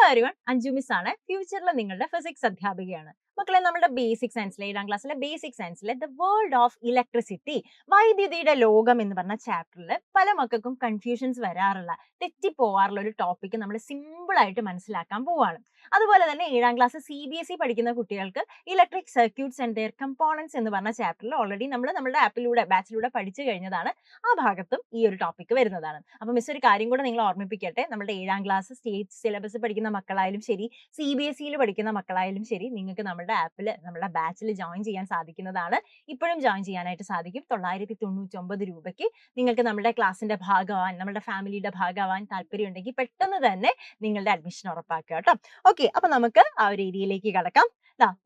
Everyone, Anju miss ആണ്. ഫ്യൂച്ചറിൽ നിങ്ങളുടെ ഫിസിക്സ് അധ്യാപികയാണ്. മക്കളെ, നമ്മുടെ ബേസിക് സയൻസിലെ 7ാം ക്ലാസ്സിലെ ബേസിക് സയൻസിലെ ദ വേൾഡ് ഓഫ് ഇലക്ട്രിസിറ്റി, വൈദ്യുതിയുടെ ലോകം എന്ന് പറഞ്ഞ ചാപ്റ്ററിൽ പല മക്കൾക്കും കൺഫ്യൂഷൻസ് വരാറുള്ള, തെറ്റിപ്പോവാറുള്ള ഒരു ടോപ്പിക് നമ്മൾ സിമ്പിൾ ആയിട്ട് മനസ്സിലാക്കാൻ പോവാണ്. അതുപോലെ തന്നെ 7ാം ക്ലാസ് CBSE പഠിക്കുന്ന കുട്ടികൾക്ക് electric circuits and their components എന്ന് പറഞ്ഞ ചാപ്റ്ററിൽ ഓൾറെഡി നമ്മൾ നമ്മുടെ ബാച്ചിലൂടെ പഠിച്ചു കഴിഞ്ഞതാണ്. ആ ഭാഗത്തും ഈ ഒരു ടോപ്പിക് വരുന്നതാണ്. അപ്പൊ മിസ് ഒരു കാര്യം കൂടെ നിങ്ങൾ ഓർമ്മിപ്പിക്കട്ടെ. നമ്മുടെ 7ാം ക്ലാസ് സ്റ്റേറ്റ് സിലബസ് പഠിക്കുന്ന മക്കളായാലും ശരി, CBSE പഠിക്കുന്ന മക്കളായാലും ശരി, നിങ്ങൾക്ക് നമ്മുടെ നമ്മുടെ ബാച്ചിൽ ജോയിൻ ചെയ്യാൻ സാധിക്കുന്നതാണ്. ഇപ്പോഴും ജോയിൻ ചെയ്യാനായിട്ട് സാധിക്കും. 999 രൂപയ്ക്ക് നിങ്ങൾക്ക് നമ്മുടെ ക്ലാസ്സിന്റെ ഭാഗമാവാൻ, നമ്മുടെ ഫാമിലിയുടെ ഭാഗമാവാൻ താല്പര്യം ഉണ്ടെങ്കിൽ പെട്ടെന്ന് തന്നെ നിങ്ങളുടെ അഡ്മിഷൻ ഉറപ്പാക്കുക കേട്ടോ. ഓക്കെ, അപ്പൊ നമുക്ക് ആ ഒരു ഏരിയയിലേക്ക് കടക്കാം.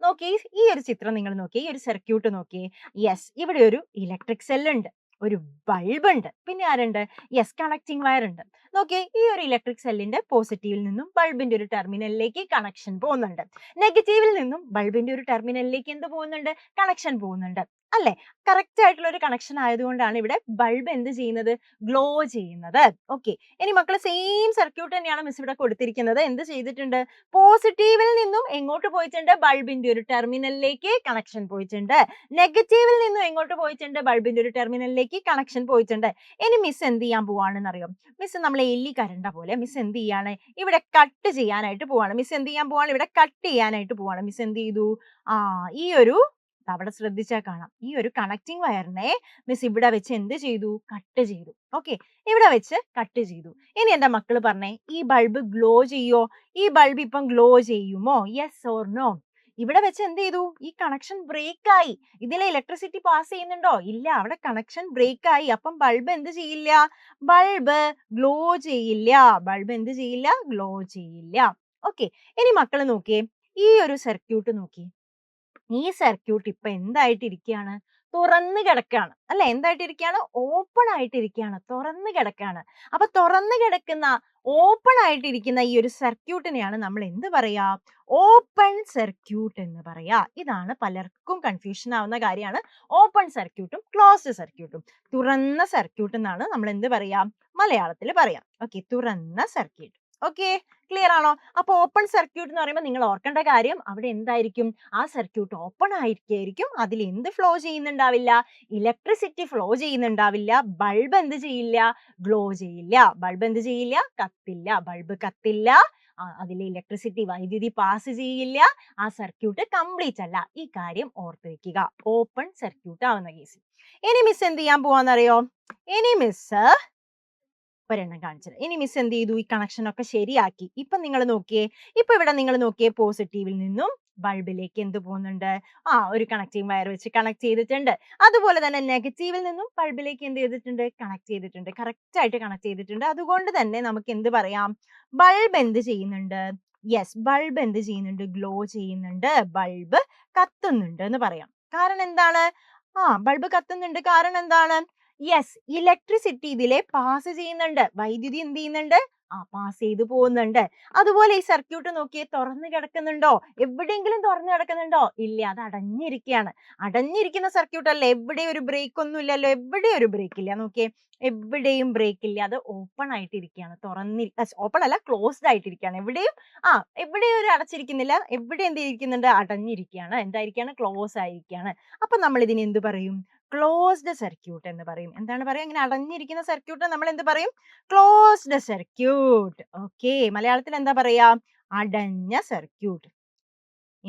നോക്കി, ഈ ഒരു ചിത്രം നിങ്ങൾ നോക്കി, ഈ ഒരു സർക്യൂട്ട് നോക്കി. യെസ്, ഇവിടെ ഒരു ഇലക്ട്രിക് സെൽ ഉണ്ട്, ഒരു ബൾബ് ഉണ്ട്, പിന്നെ ആരുണ്ട്? യെസ്, കണക്റ്റിംഗ് വയർ ഉണ്ട്. നോക്കിയേ, ഈ ഒരു ഇലക്ട്രിക് സെല്ലിന്റെ പോസിറ്റീവിൽ നിന്നും ബൾബിന്റെ ഒരു ടെർമിനലിലേക്ക് കണക്ഷൻ പോകുന്നുണ്ട്. നെഗറ്റീവിൽ നിന്നും ബൾബിന്റെ ഒരു ടെർമിനലിലേക്ക് എന്ത് പോകുന്നുണ്ട്? കണക്ഷൻ പോകുന്നുണ്ട് അല്ലെ? കറക്റ്റ് ആയിട്ടുള്ള ഒരു കണക്ഷൻ ആയതുകൊണ്ടാണ് ഇവിടെ ബൾബ് എന്ത് ചെയ്യുന്നത്? ഗ്ലോ ചെയ്യുന്നത്. ഓക്കെ, ഇനി മക്കളെ സെയിം സർക്യൂട്ട് തന്നെയാണ് മിസ് ഇവിടെ കൊടുത്തിരിക്കുന്നത്. എന്ത് ചെയ്തിട്ടുണ്ട്? പോസിറ്റീവിൽ നിന്നും എങ്ങോട്ട് പോയിട്ടുണ്ട്? ബൾബിന്റെ ഒരു ടെർമിനലിലേക്ക് കണക്ഷൻ പോയിട്ടുണ്ട്. നെഗറ്റീവിൽ നിന്നും എങ്ങോട്ട് പോയിട്ടുണ്ട്? ബൾബിന്റെ ഒരു ടെർമിനലിലേക്ക് കണക്ഷൻ പോയിട്ടുണ്ട്. ഇനി മിസ് എന്ത് ചെയ്യാൻ പോവാണെന്ന് അറിയോ? മിസ് നമ്മളെ എല്ലി കരണ്ട പോലെ മിസ് എന്ത് ചെയ്യാണ്? ഇവിടെ കട്ട് ചെയ്യാനായിട്ട് പോവാണ്. മിസ് എന്ത് ചെയ്യാൻ പോവാണ്? ഇവിടെ കട്ട് ചെയ്യാനായിട്ട് പോവാണ്. മിസ് എന്ത് ചെയ്തു? ഈ ഒരു അവിടെ ശ്രദ്ധിച്ചാൽ കാണാം, ഈ ഒരു കണക്റ്റിംഗ് വയറിനെ മിസ് ഇവിടെ വെച്ച് എന്ത് ചെയ്തു? കട്ട് ചെയ്തു. ഓക്കെ, ഇവിടെ വെച്ച് കട്ട് ചെയ്തു. ഇനി എന്റെ മക്കള് പറഞ്ഞേ, ഈ ബൾബ് ഗ്ലോ ചെയ്യോ? ഈ ബൾബ് ഇപ്പം ഗ്ലോ ചെയ്യുമോ? Yes or no? ഇവിടെ വെച്ച് എന്ത് ചെയ്തു? ഈ കണക്ഷൻ ബ്രേക്ക് ആയി. ഇതിലെ ഇലക്ട്രിസിറ്റി പാസ് ചെയ്യുന്നുണ്ടോ? ഇല്ല, അവിടെ കണക്ഷൻ ബ്രേക്ക് ആയി. അപ്പം ബൾബ് എന്ത് ചെയ്യില്ല? ബൾബ് ഗ്ലോ ചെയ്യില്ല. ബൾബ് എന്ത് ചെയ്യില്ല? ഗ്ലോ ചെയ്യില്ല. ഓക്കെ, ഇനി മക്കള് നോക്കിയേ, ഈ ഒരു സർക്യൂട്ട് നോക്കി. ഈ സർക്യൂട്ട് ഇപ്പൊ എന്തായിട്ടിരിക്കുകയാണ്? തുറന്നു കിടക്കാണ് അല്ലെ? എന്തായിട്ടിരിക്കുകയാണ്? ഓപ്പൺ ആയിട്ടിരിക്കുകയാണ്, തുറന്നു കിടക്കാണ്. അപ്പൊ തുറന്നു കിടക്കുന്ന, ഓപ്പൺ ആയിട്ടിരിക്കുന്ന ഈ ഒരു സർക്യൂട്ടിനെയാണ് നമ്മൾ എന്ത് പറയാ? ഓപ്പൺ സർക്യൂട്ട് എന്ന് പറയാ. ഇതാണ് പലർക്കും കൺഫ്യൂഷൻ ആവുന്ന കാര്യമാണ്. ഓപ്പൺ സർക്യൂട്ടും ക്ലോസ്ഡ് സർക്യൂട്ടും. തുറന്ന സർക്യൂട്ട് എന്നാണ് നമ്മൾ എന്ത് പറയാ? മലയാളത്തിൽ പറയാം. ഓക്കെ, തുറന്ന സർക്യൂട്ട്. ഓക്കെ, ക്ലിയർ ആണോ? അപ്പൊ ഓപ്പൺ സർക്യൂട്ട് എന്ന് പറയുമ്പോൾ നിങ്ങൾ ഓർക്കേണ്ട കാര്യം, അവിടെ എന്തായിരിക്കും? ആ സർക്യൂട്ട് ഓപ്പൺ ആയിരിക്കും. അതിൽ എന്ത് ഫ്ലോ ചെയ്യുന്നുണ്ടാവില്ല? ഇലക്ട്രിസിറ്റി ഫ്ലോ ചെയ്യുന്നുണ്ടാവില്ല. ബൾബ് എന്ത് ചെയ്യില്ല? ഗ്ലോ ചെയ്യില്ല. ബൾബ് എന്ത് ചെയ്യില്ല? കത്തില്ല. ബൾബ് കത്തില്ല. അതിലെ ഇലക്ട്രിസിറ്റി, വൈദ്യുതി പാസ് ചെയ്യില്ല. ആ സർക്യൂട്ട് കംപ്ലീറ്റ് അല്ല. ഈ കാര്യം ഓർത്ത് വെക്കുക, ഓപ്പൺ സർക്യൂട്ട് ആവുന്ന കേസ്. ഇനി മിസ് എന്ത് ചെയ്യാൻ പോവാന്നറിയോ? ഇനി മിസ് ഒരെണ്ണം കാണിച്ചത്. ഇനി മിസ് എന്ത് ചെയ്തു? ഈ കണക്ഷൻ ഒക്കെ ശരിയാക്കി. ഇപ്പൊ നിങ്ങൾ നോക്കിയേ, ഇപ്പൊ ഇവിടെ നിങ്ങൾ നോക്കിയേ, പോസിറ്റീവിൽ നിന്നും ബൾബിലേക്ക് എന്ത് പോകുന്നുണ്ട്? ഒരു കണക്റ്റിംഗ് വയർ വെച്ച് കണക്ട് ചെയ്തിട്ടുണ്ട്. അതുപോലെ തന്നെ നെഗറ്റീവിൽ നിന്നും ബൾബിലേക്ക് എന്ത് ചെയ്തിട്ടുണ്ട്? കണക്ട് ചെയ്തിട്ടുണ്ട്. കറക്റ്റ് ആയിട്ട് കണക്ട് ചെയ്തിട്ടുണ്ട്. അതുകൊണ്ട് തന്നെ നമുക്ക് എന്ത് പറയാം? ബൾബ് എന്ത് ചെയ്യുന്നുണ്ട്? യെസ്, ബൾബ് എന്ത് ചെയ്യുന്നുണ്ട്? ഗ്ലോ ചെയ്യുന്നുണ്ട്. ബൾബ് കത്തുന്നുണ്ട് എന്ന് പറയാം. കാരണം എന്താണ്? ബൾബ് കത്തുന്നുണ്ട്. കാരണം എന്താണ്? യെസ്, ഇലക്ട്രിസിറ്റി ഇതിലെ പാസ് ചെയ്യുന്നുണ്ട്. വൈദ്യുതി എന്ത് ചെയ്യുന്നുണ്ട്? പാസ് ചെയ്തു പോകുന്നുണ്ട്. അതുപോലെ ഈ സർക്യൂട്ട് നോക്കിയേ, തുറന്നു കിടക്കുന്നുണ്ടോ? എവിടെയെങ്കിലും തുറന്നു കിടക്കുന്നുണ്ടോ? ഇല്ല, അത് അടഞ്ഞിരിക്കുകയാണ്. അടഞ്ഞിരിക്കുന്ന സർക്യൂട്ട് അല്ലേ? എവിടെ ഒരു ബ്രേക്ക് ഒന്നും ഇല്ലല്ലോ. എവിടെ ഒരു ബ്രേക്ക് ഇല്ല. നോക്കിയേ, എവിടെയും ബ്രേക്ക് ഇല്ല. അത് ഓപ്പൺ ആയിട്ടിരിക്കുകയാണ്. ഓപ്പൺ അല്ല, ക്ലോസ്ഡ് ആയിട്ടിരിക്കുകയാണ്. എവിടെയും ഒരു അടച്ചിരിക്കുന്നില്ല. എവിടെ എന്ത് ഇരിക്കുന്നുണ്ട്? അടഞ്ഞിരിക്കുകയാണ്. എന്തായിരിക്കുകയാണ്? ക്ലോസ് ആയിരിക്കുകയാണ്. അപ്പൊ നമ്മൾ ഇതിന് എന്ത് പറയും? ക്ലോസ്ഡ് സർക്യൂട്ട് എന്ന് പറയും. എന്താണ് പറയുക? ഇങ്ങനെ അടഞ്ഞിരിക്കുന്ന സർക്യൂട്ട് നമ്മൾ എന്ത് പറയും? Closed circuit. ഓക്കെ, മലയാളത്തിൽ എന്താ പറയാ? അടഞ്ഞ സർക്യൂട്ട്.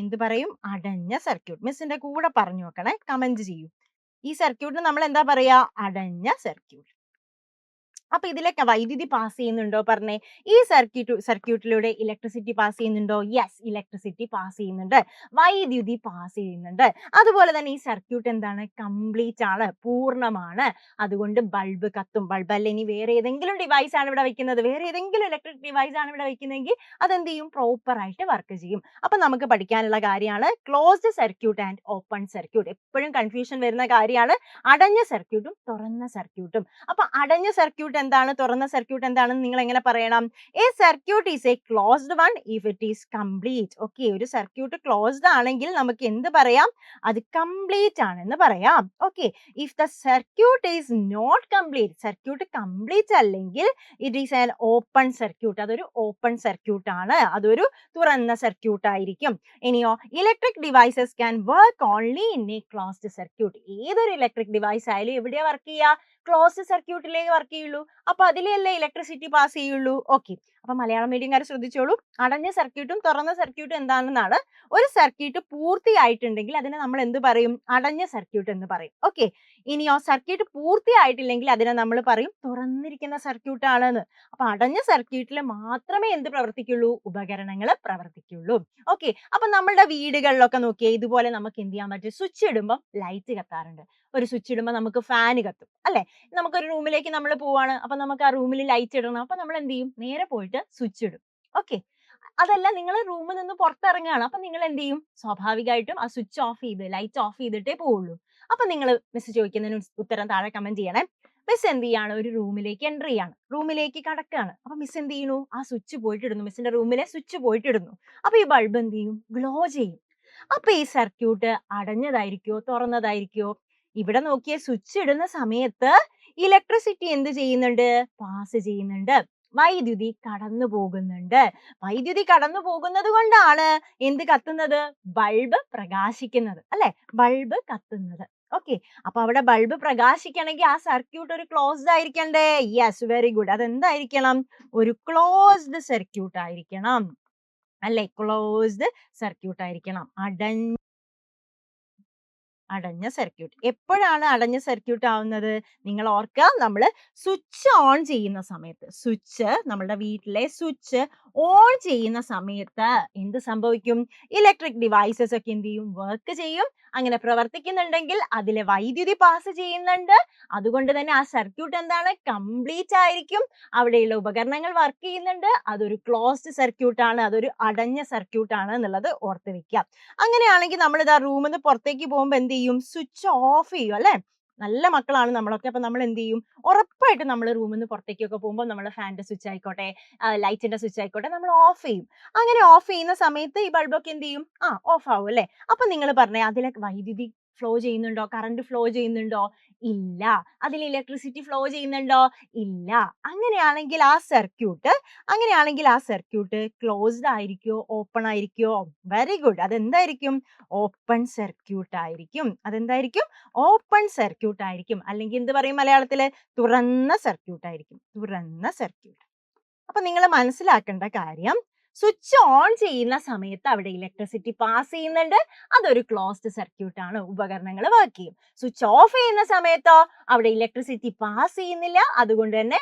എന്ത് പറയും? അടഞ്ഞ സർക്യൂട്ട്. മിസ്സിന്റെ കൂടെ പറഞ്ഞു നോക്കണേ, കമന്റ് ചെയ്യൂ. ഈ സർക്യൂട്ടിന് നമ്മൾ എന്താ പറയാ? അടഞ്ഞ സർക്യൂട്ട്. അപ്പൊ ഇതിലൊക്കെ വൈദ്യുതി പാസ് ചെയ്യുന്നുണ്ടോ? പറഞ്ഞേ. ഈ സർക്യൂട്ടിലൂടെ ഇലക്ട്രിസിറ്റി പാസ് ചെയ്യുന്നുണ്ടോ? യെസ്, ഇലക്ട്രിസിറ്റി പാസ് ചെയ്യുന്നുണ്ട്. വൈദ്യുതി പാസ് ചെയ്യുന്നുണ്ട്. അതുപോലെ തന്നെ ഈ സർക്യൂട്ട് എന്താണ്? കംപ്ലീറ്റ് ആണ്, പൂർണ്ണമാണ്. അതുകൊണ്ട് ബൾബ് കത്തും. ബൾബ് അല്ല, ഇനി വേറെ ഏതെങ്കിലും ഡിവൈസ് ആണ് ഇവിടെ വെക്കുന്നത്, വേറെ ഏതെങ്കിലും ഇലക്ട്രിക് ഡിവൈസ് ആണ് ഇവിടെ വെക്കുന്നതെങ്കിൽ അതെന്ത് ചെയ്യും? പ്രോപ്പർ ആയിട്ട് വർക്ക് ചെയ്യും. അപ്പൊ നമുക്ക് പഠിക്കാനുള്ള കാര്യമാണ് closed circuit and open circuit. എപ്പോഴും കൺഫ്യൂഷൻ വരുന്ന കാര്യമാണ് അടഞ്ഞ സർക്യൂട്ടും തുറന്ന സർക്യൂട്ടും. അപ്പൊ അടഞ്ഞ സർക്യൂട്ട് എന്താണ്, തുറന്ന സർക്യൂട്ട് എന്താണെന്ന് നിങ്ങൾ എങ്ങനെ പറയണം? A circuit is a closed one if it is complete. Okay, ഒരു സർക്യൂട്ട് ക്ലോസ്ഡ് ആണെങ്കിൽ നമുക്ക് എന്ത് പറയാം? അത് കംപ്ലീറ്റ് ആണെന്ന് പറയാം. Okay, if the circuit is not complete, circuit complete അല്ലെങ്കിൽ it is an open circuit, അതൊരു ഓപ്പൺ സർക്യൂട്ട് ആണ്, അതൊരു തുറന്ന സർക്യൂട്ട് ആയിരിക്കും. ഇനിയോ, electric devices can work only in a closed circuit. ഏതൊരു ഇലക്ട്രിക് ഡിവൈസ് ആയാലും എവിടെയാ വർക്ക് ചെയ്യുക? ക്ലോസ്ഡ് സർക്യൂട്ടിലേ വർക്ക് ചെയ്യുള്ളൂ. അപ്പൊ അതിലല്ലേ ഇലക്ട്രിസിറ്റി പാസ് ചെയ്യുള്ളൂ. ഓക്കെ, അപ്പൊ മലയാളം മീഡിയംകാർ ശ്രദ്ധിച്ചോളൂ, അടഞ്ഞ സർക്യൂട്ടും തുറന്ന സർക്യൂട്ടും എന്താണെന്നാണ്. ഒരു സർക്യൂട്ട് പൂർത്തിയായിട്ടുണ്ടെങ്കിൽ അതിനെ നമ്മൾ എന്ത് പറയും? അടഞ്ഞ സർക്യൂട്ട് എന്ന് പറയും. ഓക്കെ, ഇനിയോ സർക്യൂട്ട് പൂർത്തിയായിട്ടില്ലെങ്കിൽ അതിനെ നമ്മൾ പറയും തുറന്നിരിക്കുന്ന സർക്യൂട്ട് ആണെന്ന്. അപ്പൊ അടഞ്ഞ സർക്യൂട്ടിൽ മാത്രമേ എന്ത് പ്രവർത്തിക്കുള്ളൂ? ഉപകരണങ്ങൾ പ്രവർത്തിക്കുള്ളൂ. ഓക്കെ, അപ്പൊ നമ്മളുടെ വീടുകളിലൊക്കെ നോക്കിയേ, ഇതുപോലെ നമുക്ക് എന്ത് ചെയ്യാൻ പറ്റും? സ്വിച്ച് ഇടുമ്പോൾ ലൈറ്റ് കത്താറുണ്ട്. ഒരു സ്വിച്ച് ഇടുമ്പോൾ നമുക്ക് ഫാൻ കത്തും അല്ലെ? നമുക്കൊരു റൂമിലേക്ക് നമ്മൾ പോവാണ്, അപ്പൊ നമുക്ക് ആ റൂമിൽ ലൈറ്റ് ഇടണം, അപ്പൊ നമ്മൾ എന്ത് ചെയ്യും? നേരെ പോയിട്ട് സ്വിച്ച് ഇടും. ഓക്കെ, അതല്ല, നിങ്ങൾ റൂമിൽ നിന്ന് പുറത്തിറങ്ങുകയാണ്, അപ്പൊ നിങ്ങൾ എന്ത് ചെയ്യും? സ്വാഭാവികമായിട്ടും ആ സ്വിച്ച് ഓഫ് ചെയ്ത് ലൈറ്റ് ഓഫ് ചെയ്തിട്ടേ പോവുള്ളൂ. അപ്പൊ നിങ്ങൾ മിസ് ചോദിക്കുന്നതിന് ഉത്തരം താഴെ കമന്റ് ചെയ്യണേ. മിസ് എന്ത് ചെയ്യാണ്? ഒരു റൂമിലേക്ക് എൻ്റർ ചെയ്യാണ്, റൂമിലേക്ക് കടക്കാണ്. അപ്പൊ മിസ് എന്ത് ചെയ്യുന്നു? ആ സ്വിച്ച് പോയിട്ട് ഇടുന്നു, മിസ്സിന്റെ റൂമിലെ സ്വിച്ച് പോയിട്ട് ഇടുന്നു. അപ്പൊ ഈ ബൾബ് എന്ത് ചെയ്യും? ഗ്ലോ ചെയ്യും. അപ്പൊ ഈ സർക്യൂട്ട് അടഞ്ഞതായിരിക്കോ തുറന്നതായിരിക്കോ? ഇവിടെ നോക്കിയ സ്വിച്ച് ഇടുന്ന സമയത്ത് ഇലക്ട്രിസിറ്റി എന്ത് ചെയ്യുന്നുണ്ട്? പാസ് ചെയ്യുന്നുണ്ട്, വൈദ്യുതി കടന്നു പോകുന്നുണ്ട്. വൈദ്യുതി കടന്നു പോകുന്നത് കൊണ്ടാണ് എന്ത് കത്തുന്നത്? ബൾബ് പ്രകാശിക്കുന്നത് അല്ലെ? ബൾബ് കത്തുന്നത്. ഓക്കെ, അപ്പൊ അവിടെ ബൾബ് പ്രകാശിക്കണമെങ്കിൽ ആ സർക്യൂട്ട് ഒരു ക്ലോസ്ഡ് ആയിരിക്കണ്ടേ? Yes, very good. അതെന്തായിരിക്കണം? ഒരു ക്ലോസ്ഡ് സർക്യൂട്ട് ആയിരിക്കണം അല്ലെ? ക്ലോസ്ഡ് സർക്യൂട്ട് ആയിരിക്കണം. അടഞ്ഞ സർക്യൂട്ട്. എപ്പോഴാണ് അടഞ്ഞ സർക്യൂട്ട് ആവുന്നത്? നിങ്ങൾ ഓർക്കുക, നമ്മൾ സ്വിച്ച് ഓൺ ചെയ്യുന്ന സമയത്ത്, സ്വിച്ച്, നമ്മുടെ വീട്ടിലെ സ്വിച്ച് ഓൺ ചെയ്യുന്ന സമയത്ത് എന്ത് സംഭവിക്കും? ഇലക്ട്രിക് ഡിവൈസസ് ഒക്കെ എന്ത് ചെയ്യും? വർക്ക് ചെയ്യും. അങ്ങനെ പ്രവർത്തിക്കുന്നുണ്ടെങ്കിൽ അതിലെ വൈദ്യുതി പാസ് ചെയ്യുന്നുണ്ട്. അതുകൊണ്ട് തന്നെ ആ സർക്യൂട്ട് എന്താണ്? കംപ്ലീറ്റ് ആയിരിക്കും. അവിടെയുള്ള ഉപകരണങ്ങൾ വർക്ക് ചെയ്യുന്നുണ്ട്. അതൊരു ക്ലോസ്ഡ് സർക്യൂട്ട് ആണ്, അതൊരു അടഞ്ഞ സർക്യൂട്ട് ആണ് എന്നുള്ളത് ഓർത്ത് വെക്കാം. അങ്ങനെയാണെങ്കിൽ നമ്മൾ ഇതാ റൂമിൽ നിന്ന് പുറത്തേക്ക് പോകുമ്പോൾ എന്ത് ചെയ്യും? സ്വിച്ച് ഓഫ് ചെയ്യും അല്ലെ? നല്ല മക്കളാണ് നമ്മളൊക്കെ. അപ്പൊ നമ്മൾ എന്ത് ചെയ്യും? ഉറപ്പായിട്ടും നമ്മൾ റൂമിൽ നിന്ന് പുറത്തേക്കൊക്കെ പോകുമ്പോൾ നമ്മൾ ഫാനിന്റെ സ്വിച്ച് ആയിക്കോട്ടെ, ലൈറ്റിന്റെ സ്വിച്ച് ആയിക്കോട്ടെ, നമ്മൾ ഓഫ് ചെയ്യും. അങ്ങനെ ഓഫ് ചെയ്യുന്ന സമയത്ത് ഈ ബൾബൊക്കെ എന്ത് ചെയ്യും? ഓഫ് ആവും അല്ലെ? അപ്പൊ നിങ്ങൾ പറഞ്ഞേ, അതിലെ വൈദ്യുതി ഫ്ലോ ചെയ്യുന്നുണ്ടോ? കറണ്ട് ഫ്ലോ ചെയ്യുന്നുണ്ടോ? ഇല്ല. അതിൽ ഇലക്ട്രിസിറ്റി ഫ്ലോ ചെയ്യുന്നുണ്ടോ? ഇല്ല. അങ്ങനെയാണെങ്കിൽ ആ സർക്യൂട്ട് ക്ലോസ്ഡ് ആയിരിക്കോ ഓപ്പൺ ആയിരിക്കോ? Very good. അതെന്തായിരിക്കും? ഓപ്പൺ സർക്യൂട്ട് ആയിരിക്കും. അതെന്തായിരിക്കും? ഓപ്പൺ സർക്യൂട്ട് ആയിരിക്കും. അല്ലെങ്കിൽ എന്ത് പറയും മലയാളത്തില്? തുറന്ന സർക്യൂട്ട് ആയിരിക്കും. തുറന്ന സർക്യൂട്ട്. അപ്പൊ നിങ്ങൾ മനസ്സിലാക്കേണ്ട കാര്യം, സ്വിച്ച് ഓൺ ചെയ്യുന്ന സമയത്ത് അവിടെ ഇലക്ട്രിസിറ്റി പാസ് ചെയ്യുന്നുണ്ട്, അതൊരു ക്ലോസ്ഡ് സർക്യൂട്ട് ആണ്, ഉപകരണങ്ങൾ വർക്ക് ചെയ്യും. സ്വിച്ച് ഓഫ് ചെയ്യുന്ന സമയത്തോ അവിടെ ഇലക്ട്രിസിറ്റി പാസ് ചെയ്യുന്നില്ല, അതുകൊണ്ട് തന്നെ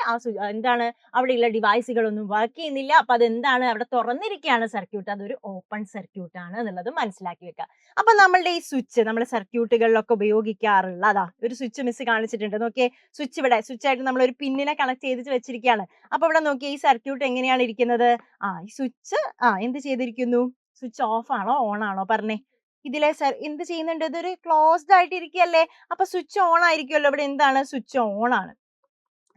എന്താണ്, അവിടെയുള്ള ഡിവൈസുകളൊന്നും വർക്ക് ചെയ്യുന്നില്ല. അപ്പൊ അതെന്താണ്? അവിടെ തുറന്നിരിക്കുകയാണ് സർക്യൂട്ട്, അതൊരു ഓപ്പൺ സർക്യൂട്ട് ആണ് എന്നുള്ളത് മനസ്സിലാക്കി വെക്കുക. അപ്പൊ നമ്മളുടെ ഈ സ്വിച്ച് നമ്മുടെ സർക്യൂട്ടുകളിലൊക്കെ ഉപയോഗിക്കാറുള്ളതാ ഒരു സ്വിച്ച് മിസ് കാണിച്ചിട്ടുണ്ട്. നോക്കിയേ, സ്വിച്ച് ഇവിടെ സ്വിച്ച് ആയിട്ട് നമ്മൾ ഒരു പിന്നിനെ കണക്ട് ചെയ്ത് വെച്ചിരിക്കുകയാണ്. അപ്പൊ ഇവിടെ നോക്കിയേ, ഈ സർക്യൂട്ട് എങ്ങനെയാണ് ഇരിക്കുന്നത്? ഈ സ്വിച്ച് എന്ത് ചെയ്തിരിക്കുന്നു? സ്വിച്ച് ഓഫ് ആണോ ഓൺ ആണോ പറഞ്ഞേ? ഇതിലെ എന്ത് ചെയ്യുന്നുണ്ട്? ഇതൊരു ക്ലോസ്ഡ് ആയിട്ട് ഇരിക്കുകയല്ലേ? അപ്പൊ സ്വിച്ച് ഓൺ ആയിരിക്കുമല്ലോ. ഇവിടെ എന്താണ്? സ്വിച്ച് ഓൺ ആണ്.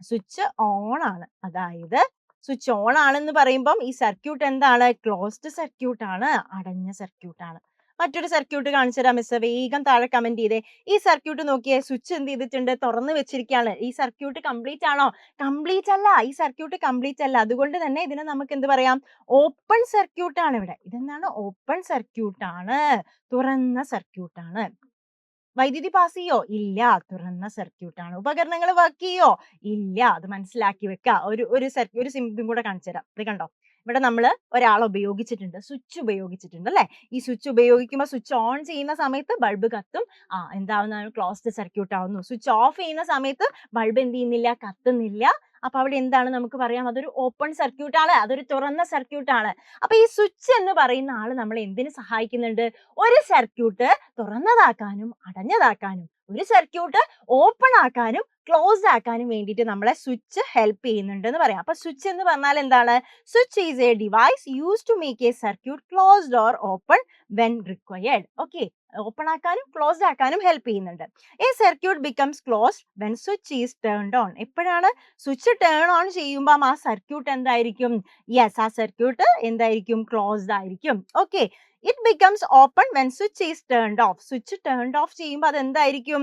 സ്വിച്ച് ഓൺ ആണ്. അതായത് സ്വിച്ച് ഓൺ ആണെന്ന് പറയുമ്പം ഈ സർക്യൂട്ട് എന്താണ്? ക്ലോസ്ഡ് സർക്യൂട്ട് ആണ്, അടഞ്ഞ സർക്യൂട്ട് ആണ്. മറ്റൊരു സർക്യൂട്ട് കാണിച്ചു തരാം മിസ്, വേഗം താഴെ കമന്റ് ചെയ്തേ. ഈ സർക്യൂട്ട് നോക്കിയേ, സ്വിച്ച് എന്ത് ചെയ്തിട്ടുണ്ട്? തുറന്നു വെച്ചിരിക്കുകയാണ്. ഈ സർക്യൂട്ട് കംപ്ലീറ്റ് ആണോ? കംപ്ലീറ്റ് അല്ല. ഈ സർക്യൂട്ട് കംപ്ലീറ്റ് അല്ല. അതുകൊണ്ട് തന്നെ ഇതിനെ നമുക്ക് എന്ത് പറയാം? ഓപ്പൺ സർക്യൂട്ട് ആണ് ഇവിടെ. ഇതെന്താണ്? ഓപ്പൺ സർക്യൂട്ട് ആണ്, തുറന്ന സർക്യൂട്ട് ആണ്. വൈദ്യുതി പാസ് ചെയ്യോ? ഇല്ല, തുറന്ന സർക്യൂട്ട് ആണ്. ഉപകരണങ്ങൾ വർക്ക് ചെയ്യോ? ഇല്ല. അത് മനസ്സിലാക്കി വെക്ക. ഒരു സിംപിളും കൂടെ കാണിച്ചു തരാം. ഇത് കണ്ടോ, ഇവിടെ നമ്മൾ ഒരാൾ ഉപയോഗിച്ചിട്ടുണ്ട്, സ്വിച്ച് ഉപയോഗിച്ചിട്ടുണ്ട് അല്ലെ? ഈ സ്വിച്ച് ഉപയോഗിക്കുമ്പോൾ സ്വിച്ച് ഓൺ ചെയ്യുന്ന സമയത്ത് ബൾബ് കത്തും, എന്താവുന്നതാണ്? ക്ലോസ്ഡ് സർക്യൂട്ട് ആവുന്നു. സ്വിച്ച് ഓഫ് ചെയ്യുന്ന സമയത്ത് ബൾബ് എന്ത് ചെയ്യുന്നില്ല? കത്തുന്നില്ല. അപ്പൊ അവിടെ എന്താണ് നമുക്ക് പറയാം? അതൊരു ഓപ്പൺ സർക്യൂട്ട് ആണ്, അതൊരു തുറന്ന സർക്യൂട്ട് ആണ്. അപ്പൊ ഈ സ്വിച്ച് എന്ന് പറയുന്ന ആള് നമ്മളെ എന്തിനു സഹായിക്കുന്നുണ്ട്? ഒരു സർക്യൂട്ട് തുറന്നതാക്കാനും അടഞ്ഞതാക്കാനും, ഒരു സർക്യൂട്ട് ഓപ്പൺ ആക്കാനും ക്ലോസ്ഡ് ആക്കാനും വേണ്ടിയിട്ട് നമ്മളെ സ്വിച്ച് ഹെൽപ്പ് ചെയ്യുന്നുണ്ട് എന്ന് പറയാം. അപ്പൊ സ്വിച്ച് എന്ന് പറഞ്ഞാൽ എന്താണ്? Switch is a device use to make a circuit closed or open when required. Okay, open ആക്കാനും ക്ലോസ്ഡ് ആക്കാനും ഹെൽപ്പ് ചെയ്യുന്നുണ്ട്. A circuit becomes closed when switch is turned on. എപ്പോഴാണ് സ്വിച്ച് ടേൺ ഓൺ ചെയ്യുമ്പോൾ ആ circuit എന്തായിരിക്കും? Yes, ആ circuit എന്തായിരിക്കും? Closed ആയിരിക്കും. Okay, it becomes open when switch is turned of. Switch turned of ചെയ്യുമ്പോൾ അത് എന്തായിരിക്കും?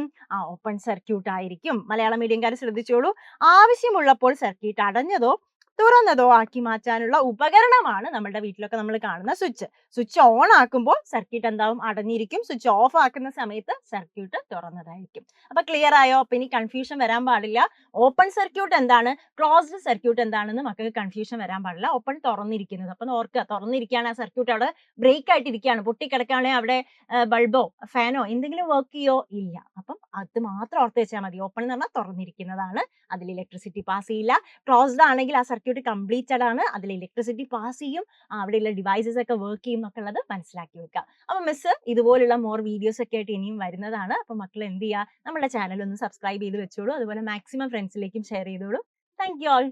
ഓപ്പൺ സർക്യൂട്ട് ആയിരിക്കും. മലയാളം മീഡിയംകാർ ശ്രദ്ധിച്ചോളൂ. ആവശ്യമുള്ളപ്പോൾ സർക്യൂട്ട് അടഞ്ഞതോ തുറന്നതോ ആക്കി മാറ്റാനുള്ള ഉപകരണമാണ് നമ്മുടെ വീട്ടിലൊക്കെ നമ്മൾ കാണുന്ന സ്വിച്ച്. സ്വിച്ച് ഓൺ ആക്കുമ്പോൾ സർക്യൂട്ട് എന്താവും? അടഞ്ഞിരിക്കും. സ്വിച്ച് ഓഫ് ആക്കുന്ന സമയത്ത് സർക്യൂട്ട് തുറന്നതായിരിക്കും. അപ്പൊ ക്ലിയർ ആയോ? അപ്പൊ ഇനി കൺഫ്യൂഷൻ വരാൻ പാടില്ല. ഓപ്പൺ സർക്യൂട്ട് എന്താണ്, ക്ലോസ്ഡ് സർക്യൂട്ട് എന്താണെന്ന് മക്കൾക്ക് കൺഫ്യൂഷൻ വരാൻ പാടില്ല. ഓപ്പൺ തുറന്നിരിക്കുന്നത്. അപ്പൊ ഓർക്കുക, തുറന്നിരിക്കുകയാണ് ആ സർക്യൂട്ട്, അവിടെ ബ്രേക്ക് ആയിട്ടിരിക്കുകയാണ്, പൊട്ടിക്കിടക്കുകയാണെങ്കിൽ അവിടെ ബൾബോ ഫാനോ എന്തെങ്കിലും വർക്ക് ചെയ്യോ? ഇല്ല. അപ്പം അത് മാത്രം ഓർത്ത് വെച്ചാൽ മതി. ഓപ്പൺ എന്ന് പറഞ്ഞാൽ തുറന്നിരിക്കുന്നതാണ്, അതിൽ ഇലക്ട്രിസിറ്റി പാസ് ചെയ്യില്ല. ക്ലോസ്ഡ് ആണെങ്കിൽ ആ സർക്യൂട്ട് കംപ്ലീറ്റഡ് ആണ്, അതിൽ ഇലക്ട്രിസിറ്റി പാസ് ചെയ്യും, അവിടെയുള്ള ഡിവൈസസ് ഒക്കെ വർക്ക് ചെയ്യും എന്നൊക്കെ ഉള്ളത് മനസ്സിലാക്കി വെക്കുക. അപ്പൊ മിസ് ഇതുപോലുള്ള മോർ വീഡിയോസ് ഒക്കെ ആയിട്ട് ഇനിയും വരുന്നതാണ്. അപ്പൊ മക്കൾ എന്ത് ചെയ്യുക, നമ്മുടെ ചാനൽ ഒന്ന് സബ്സ്ക്രൈബ് ചെയ്ത് വെച്ചോളൂ. അതുപോലെ മാക്സിമം ഫ്രണ്ട്സിലേക്കും ഷെയർ ചെയ്തോളൂ. Thank you all.